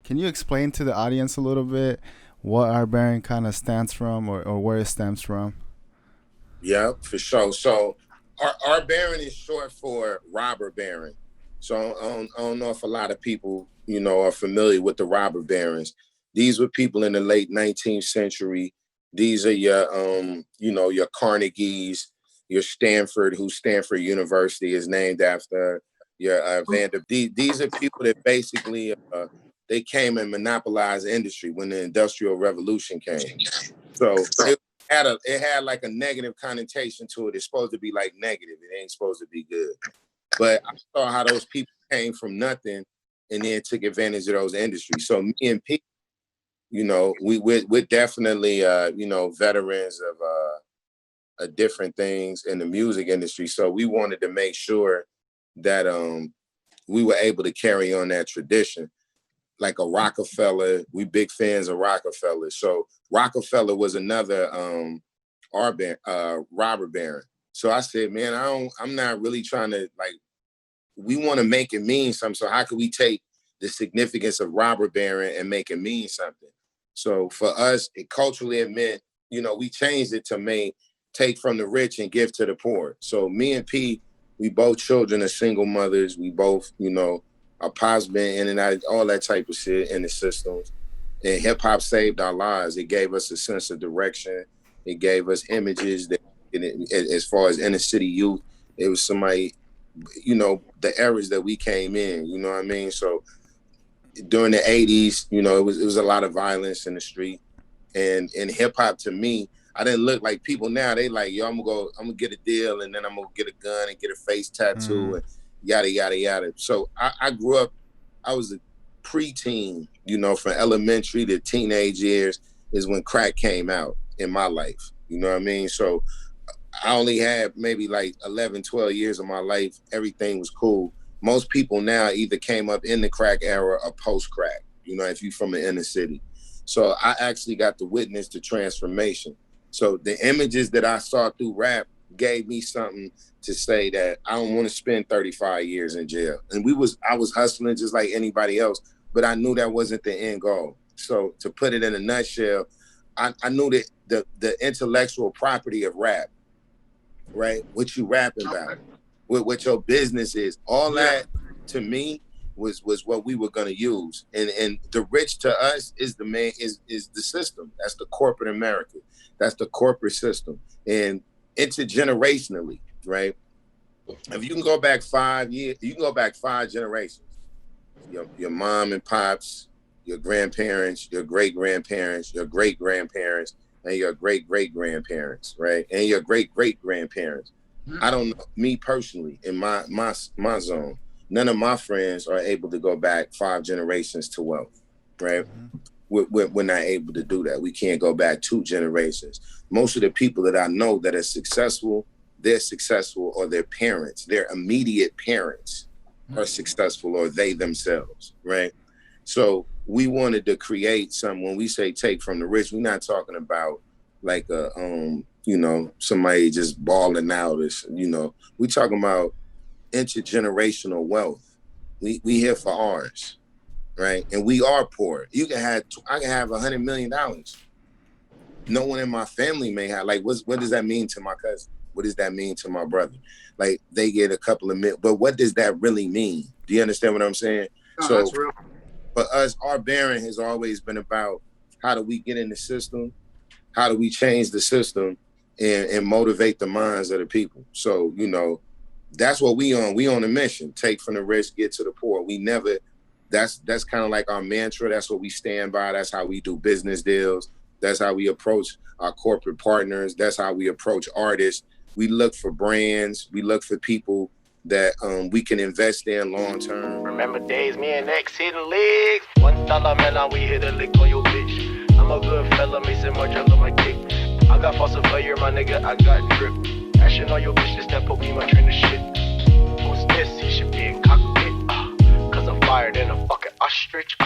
Can you explain to the audience a little bit what our bearing kind of stands from, or where it stems from? Yeah, for sure. So our baron is short for robber baron. So I don't know if a lot of people, are familiar with the robber barons. These were people in the late 19th century. These are your Carnegies, your Stanford, who Stanford University is named after, your Vanderbilt. These are people that basically, they came and monopolized the industry when the Industrial Revolution came. So it had like a negative connotation to it. It's supposed to be like negative. It ain't supposed to be good. But I saw how those people came from nothing and then took advantage of those industries. So me and Pete, we're definitely veterans of different things in the music industry. So we wanted to make sure that we were able to carry on that tradition. Like a Rockefeller, we big fans of Rockefeller. So Rockefeller was another robber baron. So I said, man, I'm not really trying to, like, we want to make it mean something. So how can we take the significance of robber baron and make it mean something? So for us, culturally it meant, we changed it to take from the rich and give to the poor. So me and P, we both children of single mothers. We both, our pops been in and out, all that type of shit in the systems. And hip hop saved our lives. It gave us a sense of direction. It gave us images that, as far as inner city youth, it was somebody, the eras that we came in, you know what I mean? So during the 80s, it was a lot of violence in the street. And in hip hop, to me, I didn't look like people now. They like, yo, I'm gonna get a deal, and then I'm gonna get a gun and get a face tattoo and yada, yada, yada. So I grew up, I was a preteen, from elementary to teenage years is when crack came out in my life. You know what I mean? So I only had maybe like 11, 12 years of my life. Everything was cool. Most people now either came up in the crack era or post-crack, if you're from the inner city. So I actually got to witness the transformation. So the images that I saw through rap gave me something to say that I don't want to spend 35 years in jail. And I was hustling just like anybody else, but I knew that wasn't the end goal. So to put it in a nutshell, I knew that the intellectual property of rap, right? What you rapping about, what your business is, all that to me was what we were gonna use. And the rich to us is is the system. That's the corporate America. That's the corporate system. And intergenerationally, right? If you can go back 5 years, you can go back 5 generations. Your mom and pops, your grandparents, your great-grandparents, your great-grandparents, and your great-great-grandparents, right? And your great-great-grandparents. I don't know, me personally, in my zone, none of my friends are able to go back 5 generations to wealth, right? We're not able to do that. We can't go back 2 generations. Most of the people that I know that are successful, they're successful, or their parents, their immediate parents are successful, or they themselves, right? So we wanted to create some, when we say take from the rich, we're not talking about like somebody just balling out, we talking about intergenerational wealth. We here for ours, right? And we are poor. I can have $100 million. No one in my family may have. Like, what does that mean to my cousin? What does that mean to my brother? Like, they get a couple of million, but what does that really mean? Do you understand what I'm saying? No, so that's real. For us, our bearing has always been about how do we get in the system? How do we change the system and motivate the minds of the people? So, that's what we on. We on a mission. Take from the rich, get to the poor. That's kind of like our mantra. That's what we stand by. That's how we do business deals. That's how we approach our corporate partners. That's how we approach artists. We look for brands. We look for people that we can invest in long term. Remember days, me and X hitting legs. $1 man, now we hit a lick on your bitch. I'm a good fella, me some more drugs on my dick. I got fossil failure, my nigga, I got drip. Ashing on your bitches that Pokemon train the shit. Who's this? He should be in cockpit. Cause I'm fired in a fucking ostrich.